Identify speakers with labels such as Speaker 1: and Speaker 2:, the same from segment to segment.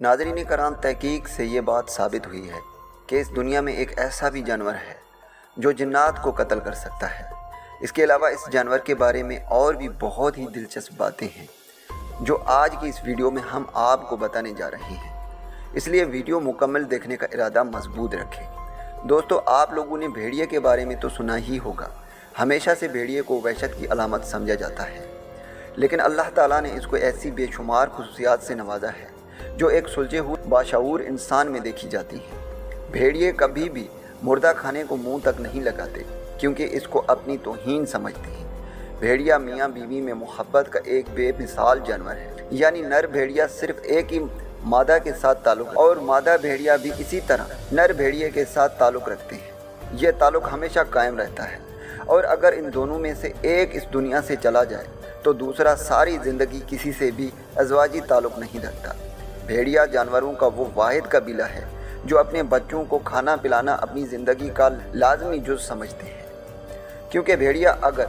Speaker 1: नाज़रीन कराम, तहकीक से ये बात साबित हुई है कि इस दुनिया में एक ऐसा भी जानवर है जो जिन्नात को कत्ल कर सकता है। इसके अलावा इस जानवर के बारे में और भी बहुत ही दिलचस्प बातें हैं जो आज की इस वीडियो में हम आपको बताने जा रहे हैं, इसलिए वीडियो मुकम्मल देखने का इरादा मजबूत रखें। दोस्तों, आप लोगों ने भेड़िए के बारे में तो सुना ही होगा। हमेशा से भेड़िए को वहशत की अलामत समझा जाता है, लेकिन अल्लाह ताला ने इसको ऐसी बेशुमार खुसूसियात से नवाजा है जो एक सुलझे हुए बाशऊर इंसान में देखी जाती है। भेड़िए कभी भी मुर्दा खाने को मुंह तक नहीं लगाते क्योंकि इसको अपनी तौहीन समझते हैं। भेड़िया मियाँ बीवी में मोहब्बत का एक बेमिसाल जानवर है, यानी नर भेड़िया सिर्फ एक ही मादा के साथ ताल्लुक़ और मादा भेड़िया भी इसी तरह नर भेड़िए के साथ ताल्लुक़ रखते हैं। यह ताल्लुक़ हमेशा कायम रहता है और अगर इन दोनों में से एक इस दुनिया से चला जाए तो दूसरा सारी ज़िंदगी किसी से भी अज़वाजी ताल्लुक़ नहीं रखता। भेड़िया जानवरों का वो वाहिद कबीला है जो अपने बच्चों को खाना पिलाना अपनी ज़िंदगी का लाजमी जुज़ समझते हैं, क्योंकि भेड़िया अगर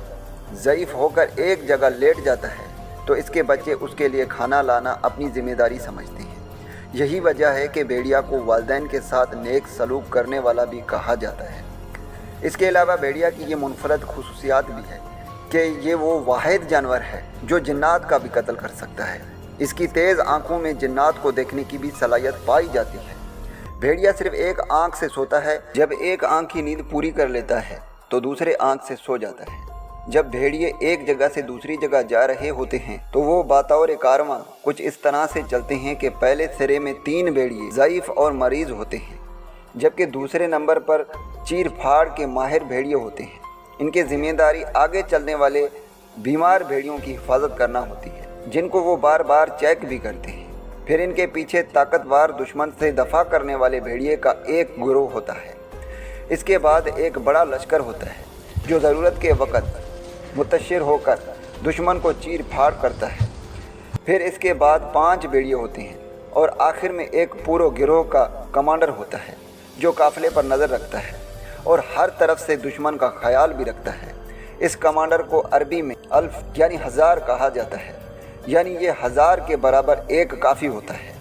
Speaker 1: ज़ईफ़ होकर एक जगह लेट जाता है तो इसके बच्चे उसके लिए खाना लाना अपनी ज़िम्मेदारी समझते हैं। यही वजह है कि भेड़िया को वालिदैन के साथ नेक सलूक करने वाला भी कहा जाता है। इसके अलावा भेड़िया की ये मुनफरद खुसूसियात भी है कि ये वो वाहिद जानवर है जो जिन्नात का भी कत्ल कर सकता है। इसकी तेज़ आँखों में जिन्नात को देखने की भी सलाहियत पाई जाती है। भेड़िया सिर्फ एक आँख से सोता है। जब एक आँख की नींद पूरी कर लेता है तो दूसरे आँख से सो जाता है। जब भेड़िए एक जगह से दूसरी जगह जा रहे होते हैं तो वो बातौर कारवां कुछ इस तरह से चलते हैं कि पहले सिरे में 3 भेड़िए ज़ईफ़ और मरीज़ होते हैं, जबकि दूसरे नंबर पर चीर फाड़ के माहिर भेड़िए होते हैं। इनकी ज़िम्मेदारी आगे चलने वाले बीमार भेड़ियों की हिफाजत करना होती है, जिनको वो बार बार चेक भी करते हैं। फिर इनके पीछे ताकतवर दुश्मन से दफ़ा करने वाले भेड़िए का एक गिरोह होता है। इसके बाद एक बड़ा लश्कर होता है जो ज़रूरत के वक़्त मुतशिर होकर दुश्मन को चीर फाड़ करता है। फिर इसके बाद 5 भेड़िए होते हैं और आखिर में एक पूरे गिरोह का कमांडर होता है जो काफ़िले पर नज़र रखता है और हर तरफ से दुश्मन का ख्याल भी रखता है। इस कमांडर को अरबी में अल्फ यानी 1000 कहा जाता है, यानी ये 1000 के बराबर एक काफ़ी होता है।